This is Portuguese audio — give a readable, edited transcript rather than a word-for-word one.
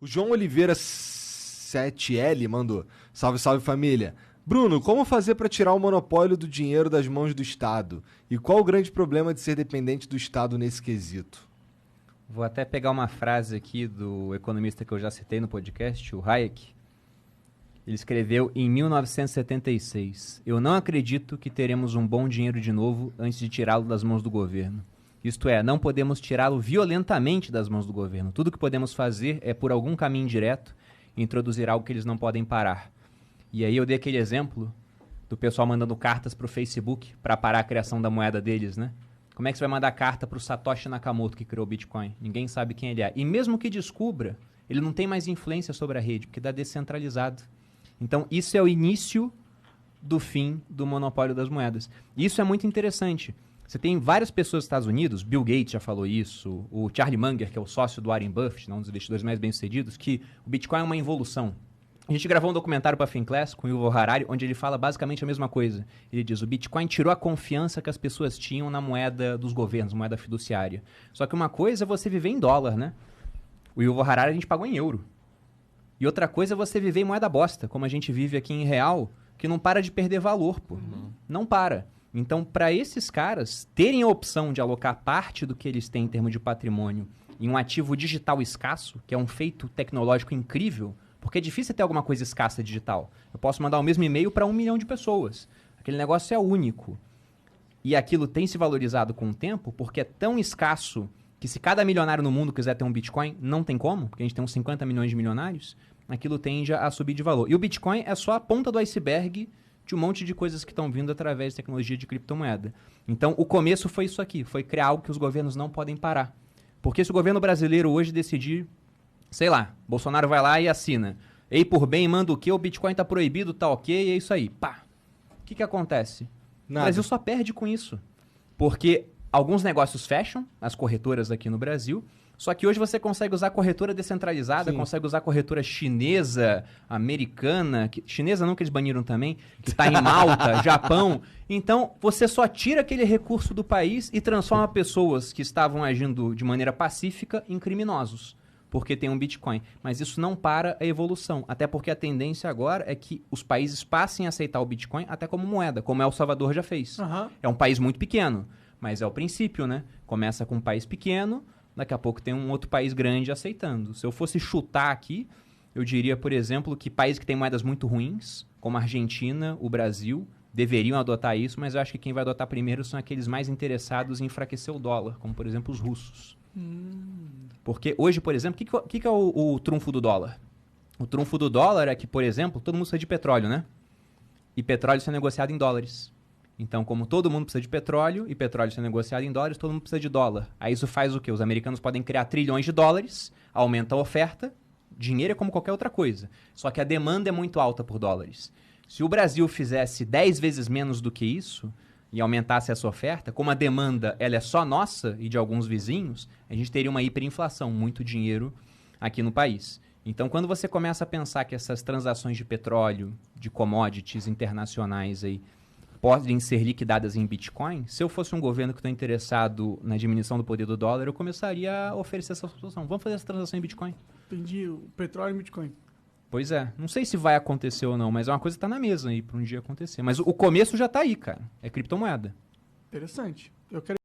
O João Oliveira 7L mandou. Salve, salve família. Bruno, como fazer para tirar o monopólio do dinheiro das mãos do Estado? E qual o grande problema de ser dependente do Estado nesse quesito? Vou até pegar uma frase aqui do economista que eu já citei no podcast, o Hayek. Ele escreveu em 1976: "Eu não acredito que teremos um bom dinheiro de novo antes de tirá-lo das mãos do governo. Isto é, não podemos tirá-lo violentamente das mãos do governo. Tudo que podemos fazer é, por algum caminho direto, introduzir algo que eles não podem parar." E aí eu dei aquele exemplo do pessoal mandando cartas para o Facebook para parar a criação da moeda deles, né? Como é que você vai mandar carta para o Satoshi Nakamoto, que criou o Bitcoin? Ninguém sabe quem ele é. E mesmo que descubra, ele não tem mais influência sobre a rede, porque está descentralizado. Então, isso é o início do fim do monopólio das moedas. E isso é muito interessante. Você tem várias pessoas nos Estados Unidos, Bill Gates já falou isso, o Charlie Munger, que é o sócio do Warren Buffett, um dos investidores mais bem-sucedidos, que o Bitcoin é uma involução. A gente gravou um documentário para a Finclass com o Yuval Harari, onde ele fala basicamente a mesma coisa. Ele diz: o Bitcoin tirou a confiança que as pessoas tinham na moeda dos governos, moeda fiduciária. Só que uma coisa é você viver em dólar, né? O Yuval Harari a gente pagou em euro. E outra coisa é você viver em moeda bosta, como a gente vive aqui em real, que não para de perder valor, pô. Não para. Então, para esses caras terem a opção de alocar parte do que eles têm em termos de patrimônio em um ativo digital escasso, que é um feito tecnológico incrível, porque é difícil ter alguma coisa escassa digital. Eu posso mandar o mesmo e-mail para 1 milhão de pessoas. Aquele negócio é único. E aquilo tem se valorizado com o tempo porque é tão escasso que se cada milionário no mundo quiser ter um Bitcoin, não tem como, porque a gente tem uns 50 milhões de milionários, aquilo tende a subir de valor. E o Bitcoin é só a ponta do iceberg de um monte de coisas que estão vindo através de tecnologia de criptomoeda. Então, o começo foi isso aqui, foi criar algo que os governos não podem parar. Porque se o governo brasileiro hoje decidir, sei lá, Bolsonaro vai lá e assina, ei por bem, manda o quê? O Bitcoin tá proibido, tá ok, é isso aí. Pá! O que acontece? Nada. O Brasil só perde com isso. Porque alguns negócios fecham, as corretoras aqui no Brasil, só que hoje você consegue usar corretora descentralizada, consegue usar corretora chinesa, americana, chinesa não, que eles baniram também, que está em Malta, Japão. Então, você só tira aquele recurso do país e transforma pessoas que estavam agindo de maneira pacífica em criminosos, porque tem um Bitcoin. Mas isso não para a evolução, até porque a tendência agora é que os países passem a aceitar o Bitcoin até como moeda, como El Salvador já fez. É um país muito pequeno, mas é o princípio, né? Começa com um país pequeno, daqui a pouco tem um outro país grande aceitando. Se eu fosse chutar aqui, eu diria, por exemplo, que países que têm moedas muito ruins, como a Argentina, o Brasil, deveriam adotar isso, mas eu acho que quem vai adotar primeiro são aqueles mais interessados em enfraquecer o dólar, como, por exemplo, os russos. Porque hoje, por exemplo, o que é o trunfo do dólar? O trunfo do dólar é que, por exemplo, todo mundo precisa de petróleo, né? E petróleo é negociado em dólares. Então, como todo mundo precisa de petróleo e petróleo é negociado em dólares, todo mundo precisa de dólar. Aí isso faz o quê? Os americanos podem criar trilhões de dólares, aumenta a oferta, dinheiro é como qualquer outra coisa. Só que a demanda é muito alta por dólares. Se o Brasil fizesse 10 vezes menos do que isso e aumentasse essa oferta, como a demanda ela é só nossa e de alguns vizinhos, a gente teria uma hiperinflação, muito dinheiro aqui no país. Então, quando você começa a pensar que essas transações de petróleo, de commodities internacionais aí, podem ser liquidadas em Bitcoin, se eu fosse um governo que está interessado na diminuição do poder do dólar, eu começaria a oferecer essa solução. Vamos fazer essa transação em Bitcoin. Entendi, o petróleo em Bitcoin. Pois é. Não sei se vai acontecer ou não, mas é uma coisa que está na mesa aí para um dia acontecer. Mas o começo já está aí, cara. É criptomoeda. Interessante. Eu quero